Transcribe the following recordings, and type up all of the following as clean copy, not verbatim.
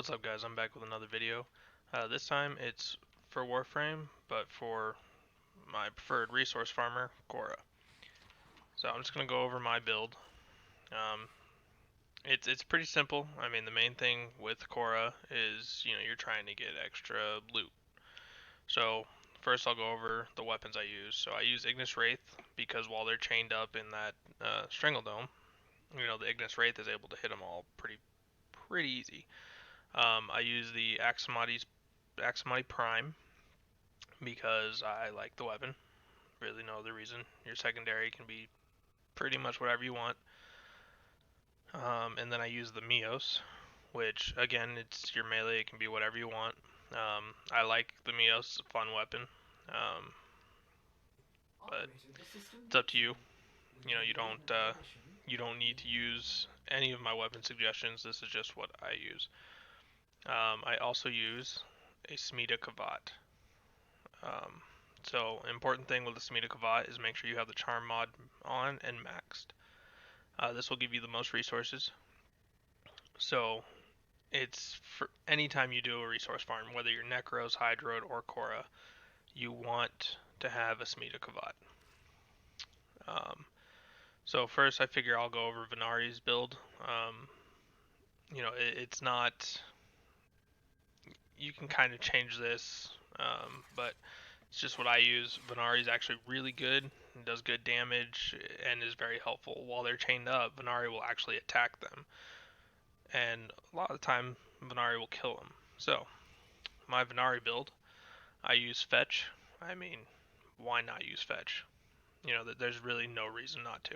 What's up guys, I'm back with another video. This time it's for Warframe, but for my preferred resource farmer, Khora. So I'm just going to go over my build. Um, it's pretty simple. I mean, the main thing with Khora is, you're trying to get extra loot. So first I'll go over the weapons I use. So I use Ignis Wraith because while they're chained up in that Strangle Dome, the Ignis Wraith is able to hit them all pretty easy. I use the Aximati Prime because I like the weapon. Really no other reason. Your secondary can be pretty much whatever you want. And then I use the Mios, which again, it's your melee. It can be whatever you want. I like the Mios. It's a fun weapon. But it's up to you. You don't need to use any of my weapon suggestions. This is just what I use. I also use a Smita Kavat. So important thing with the Smita Kavat is make sure you have the charm mod on and maxed. This will give you the most resources. So it's for any time you do a resource farm, whether you're Necros, Hydroid, or Khora, you want to have a Smita Kavat. So first I figure I'll go over Venari's build. It's not, you can kind of change this, but it's just what I use. Venari's actually really good, and does good damage, and is very helpful. While they're chained up, Venari will actually attack them. And a lot of the time, Venari will kill them. So, my Venari build, I use Fetch. I mean, why not use Fetch? There's really no reason not to.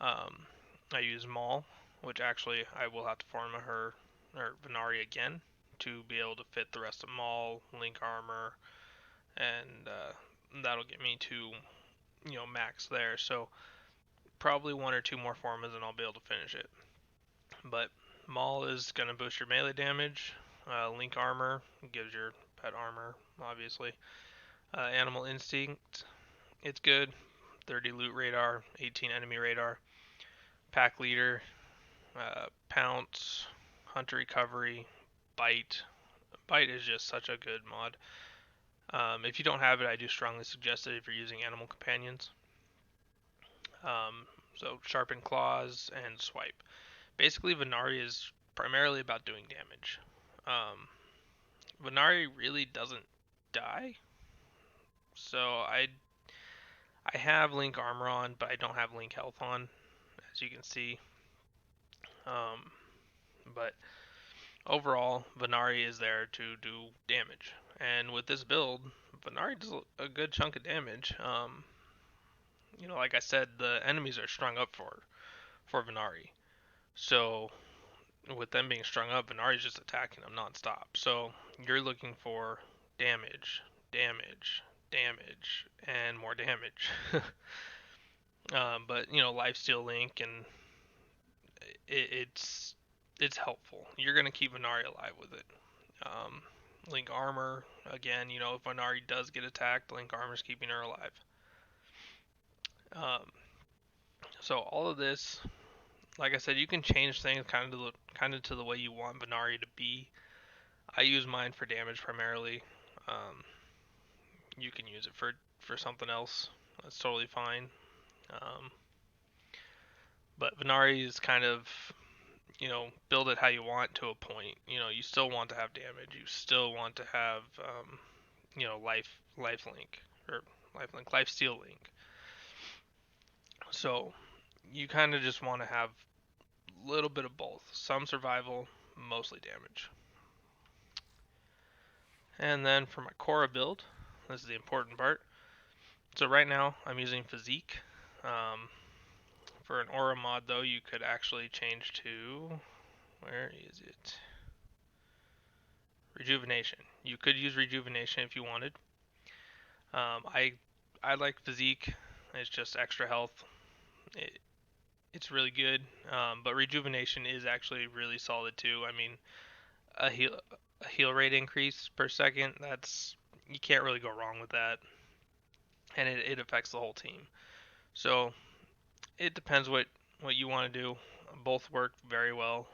I use Maul, which actually I will have to forma her, or Venari again, to be able to fit the rest of Maul, Link Armor, and that'll get me to max there. So probably one or two more formas and I'll be able to finish it. But Maul is going to boost your melee damage. Link Armor gives your pet armor, obviously. Animal Instinct, it's good. 30 loot radar, 18 enemy radar. Pack Leader, Pounce, Hunter Recovery, Bite. Bite is just such a good mod. If you don't have it, I do strongly suggest it if you're using animal companions. So Sharpen Claws and Swipe. Basically, Venari is primarily about doing damage. Venari really doesn't die. So I have Link Armor on, but I don't have Link Health on, as you can see. But overall, Venari is there to do damage. And with this build, Venari does a good chunk of damage. Like I said, the enemies are strung up for Venari. So with them being strung up, Venari's just attacking them nonstop. So you're looking for damage, damage, damage, and more damage. But Lifesteal Link, and it's helpful. You're gonna keep Venari alive with it. Link Armor, again, if Venari does get attacked, Link Armor's keeping her alive. So all of this, like I said, you can change things kind of to the way you want Venari to be. I use mine for damage primarily. You can use it for something else. That's totally fine. But Venari is kind of, build it how you want to a point. You still want to have damage. You still want to have, life link, or life steal link. So you kind of just want to have a little bit of both. Some survival, mostly damage. And then for my Khora build, this is the important part. So right now I'm using Physique. For an aura mod though, you could actually change to, where is it? Rejuvenation. You could use Rejuvenation if you wanted. I like Physique. It's just extra health. It's really good, but Rejuvenation is actually really solid too. I mean, a heal rate increase per second, you can't really go wrong with that, and it affects the whole team. So it depends what you want to do. Both work very well.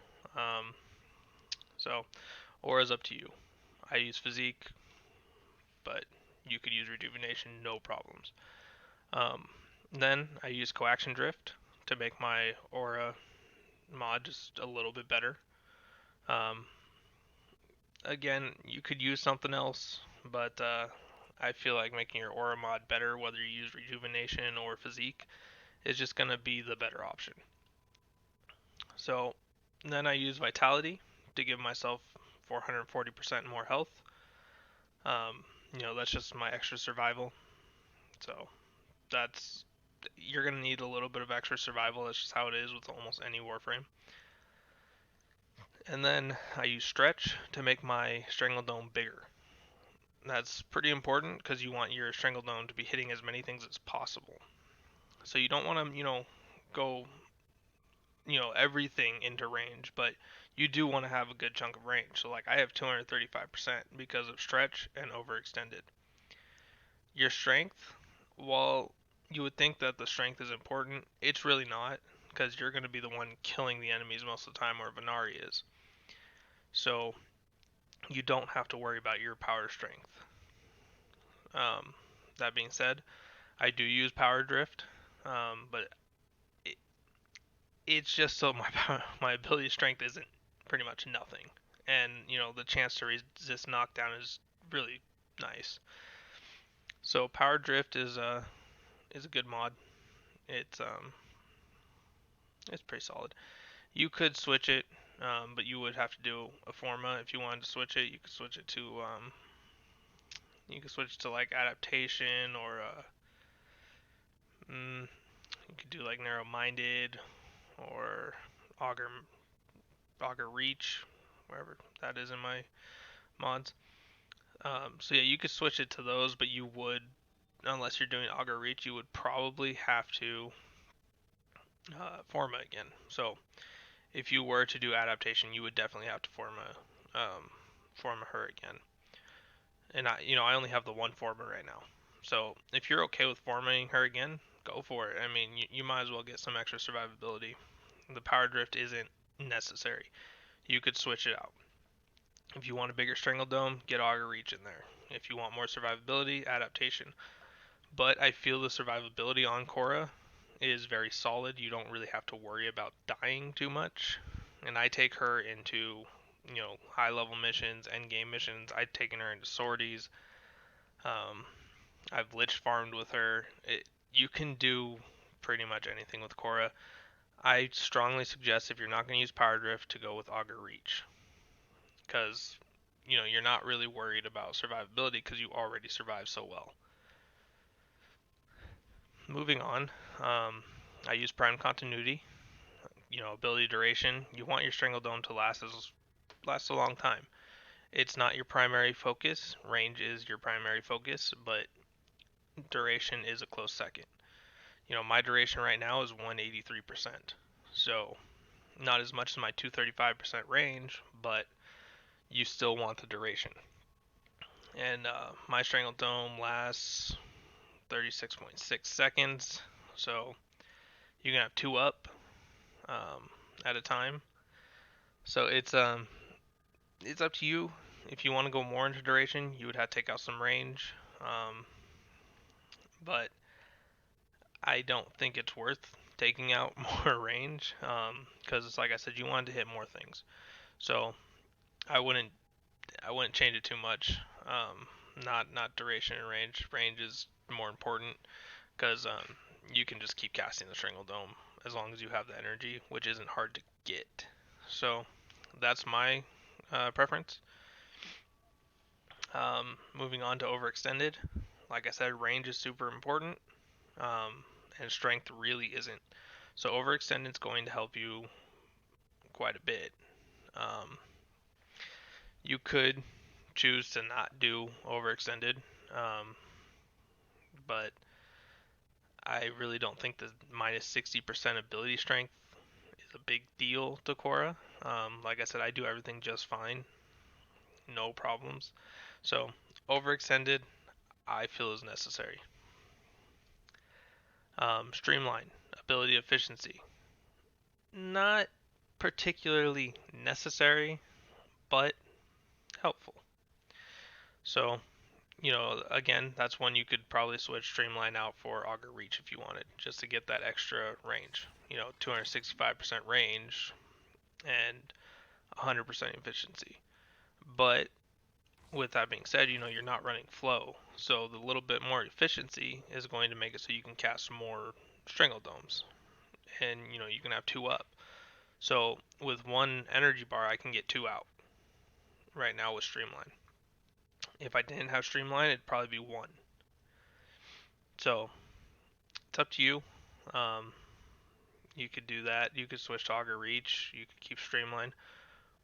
So Aura is up to you. I use physique, but you could use rejuvenation, no problems. Um, then I use coaction drift to make my aura mod just a little bit better. Um, Again, you could use something else, but I feel like making your aura mod better, whether you use rejuvenation or physique, is just gonna be the better option. So then I use vitality to give myself 440% more health. That's just my extra survival. So that's you're gonna need a little bit of extra survival. That's just how it is with almost any warframe. And then I use stretch to make my strangle dome bigger. That's pretty important because you want your strangle dome to be hitting as many things as possible. So you don't want to, go, everything into range, but you do want to have a good chunk of range. So like I have 235% because of stretch and overextended. Your strength, while you would think that the strength is important, it's really not because you're going to be the one killing the enemies most of the time where Venari is. So you don't have to worry about your power strength. That being said, I do use power drift, but it, it's just so my ability strength isn't pretty much nothing, and the chance to resist knockdown is really nice. So power drift is a good mod. It's it's pretty solid. You could switch it, but you would have to do a forma if you wanted to switch it. You could switch to like adaptation or you could do like narrow minded or auger auger reach, wherever that is in my mods. So yeah, you could switch it to those, but you would, unless you're doing auger reach, you would probably have to forma again. So if you were to do adaptation, you would definitely have to forma her again. And I only have the one forma right now. So if you're okay with formatting her again, go for it. I mean, you might as well get some extra survivability. The power drift isn't necessary. You could switch it out. If you want a bigger strangle dome, get auger reach in there. If you want more survivability, adaptation. But I feel the survivability on Khora is very solid. You don't really have to worry about dying too much. And I take her into, high level missions, end game missions. I've taken her into sorties. Um, I've lich farmed with her. You can do pretty much anything with Khora. I strongly suggest if you're not going to use Power Drift to go with Augur Reach, because you're not really worried about survivability because you already survive so well. Moving on, I use Prime Continuity. Ability duration. You want your Strangle Dome to last a long time. It's not your primary focus. Range is your primary focus, but duration is a close second. My duration right now is 183%. So, not as much as my 235% range, but you still want the duration. And my Strangle Dome lasts 36.6 seconds. So, you can have two up at a time. So it's up to you. If you want to go more into duration, you would have to take out some range. But I don't think it's worth taking out more range because, like I said, you wanted to hit more things. So I wouldn't change it too much. Not duration and range. Range is more important because you can just keep casting the Strangle Dome as long as you have the energy, which isn't hard to get. So that's my preference. Moving on to overextended. Like I said, range is super important, and strength really isn't. So overextended is going to help you quite a bit. Um, you could choose to not do overextended, but I really don't think the minus 60% ability strength is a big deal to Khora. Like I said, I do everything just fine, no problems. So overextended, I feel is necessary. Streamline, ability efficiency, not particularly necessary, but helpful. So, again, that's one you could probably switch Streamline out for Auger Reach if you wanted, just to get that extra range. 265% range and 100% efficiency. But with that being said, you're not running flow, so the little bit more efficiency is going to make it so you can cast more Strangledomes, and you can have two up. So with one energy bar, I can get two out right now with Streamline. If I didn't have Streamline, it'd probably be one. So it's up to you. You could do that. You could switch to Auger Reach. You could keep Streamline.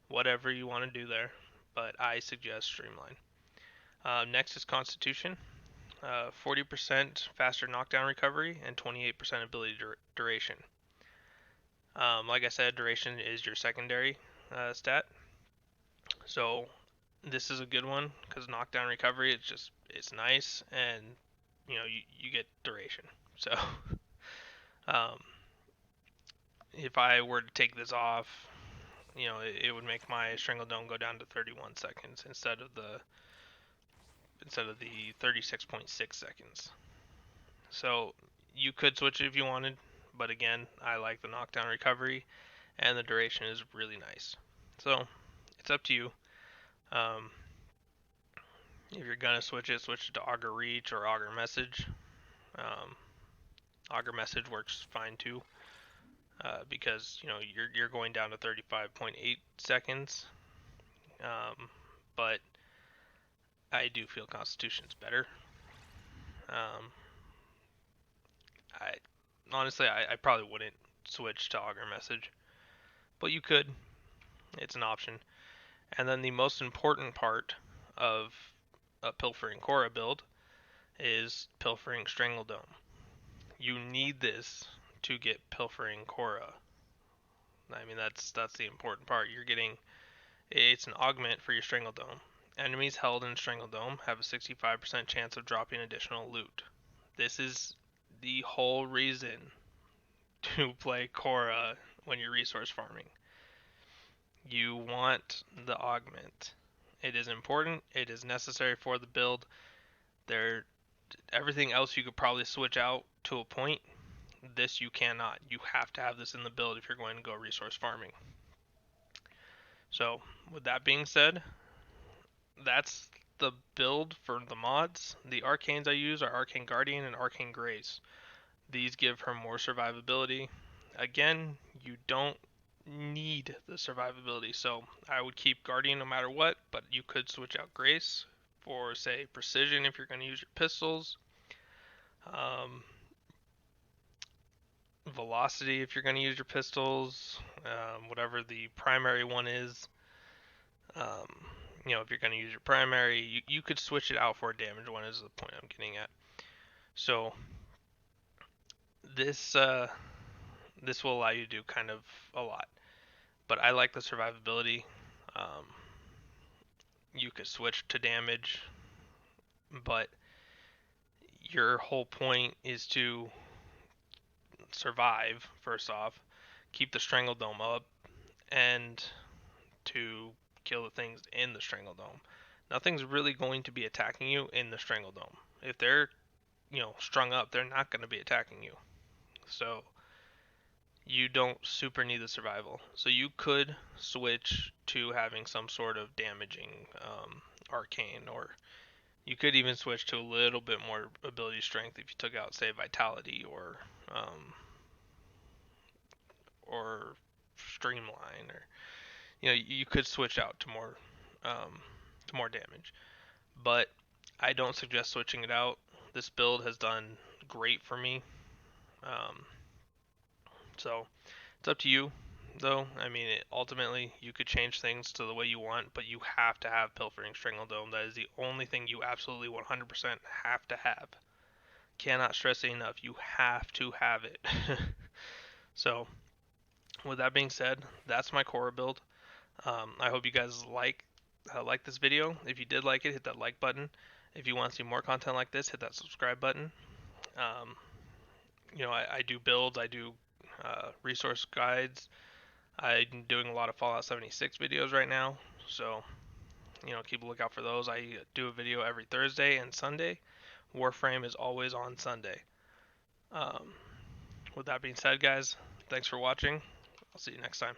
Whatever you want to do there. But I suggest Streamline. Next is Constitution. 40% faster knockdown recovery and 28% ability duration. Like I said, duration is your secondary stat. So this is a good one because knockdown recovery, it's nice, and you get duration. So if I were to take this off, it would make my Strangledome go down to 31 seconds instead of the 36.6 seconds. So you could switch it if you wanted, but again, I like the knockdown recovery, and the duration is really nice. So it's up to you. If you're gonna switch it to Auger Reach or Auger Message. Auger Message works fine too, because you're going down to 35.8 seconds. But I do feel Constitution's better. I honestly, I probably wouldn't switch to Auger Message, but you could. It's an option. And then the most important part of a Pilfering Khora build is Pilfering Strangledome. You need this to get Pilfering Khora. I mean, that's the important part. It's an augment for your Strangledome. Enemies held in Strangledome have a 65% chance of dropping additional loot. This is the whole reason to play Khora when you're resource farming. You want the augment. It is important. It is necessary for the build. Everything else you could probably switch out to a point. This you cannot. You have to have this in the build if you're going to go resource farming. So, with that being said, that's the build for the mods. The arcanes I use are Arcane Guardian and Arcane Grace. These give her more survivability. Again, you don't need the survivability, so I would keep Guardian no matter what, but you could switch out Grace for, say, precision if you're going to use your pistols. Velocity if you're going to use your pistols. Whatever the primary one is. If you're going to use your primary, you could switch it out for a damage one, is the point I'm getting at. So this will allow you to do kind of a lot. But I like the survivability. You could switch to damage, but your whole point is to survive, first off, keep the Strangledome up, and to kill the things in the Strangledome. Nothing's really going to be attacking you in the Strangledome. If they're, strung up, they're not going to be attacking you. So you don't super need the survival. So you could switch to having some sort of damaging arcane, or you could even switch to a little bit more ability strength if you took out, say, vitality or streamline, or you could switch out to more damage. But I don't suggest switching it out. This build has done great for me. So it's up to you, though. I mean, ultimately, you could change things to the way you want, but you have to have Pilfering Strangledome. That is the only thing you absolutely 100% have to have. Cannot stress it enough. You have to have it. So, with that being said, that's my Khora build. I hope you guys like this video. If you did like it, hit that like button. If you want to see more content like this, hit that subscribe button. I do builds. I do resource guides. I'm doing a lot of Fallout 76 videos right now, so keep a lookout for those. I do a video every Thursday and Sunday. Warframe is always on Sunday. Um, with that being said, guys, thanks for watching. I'll see you next time.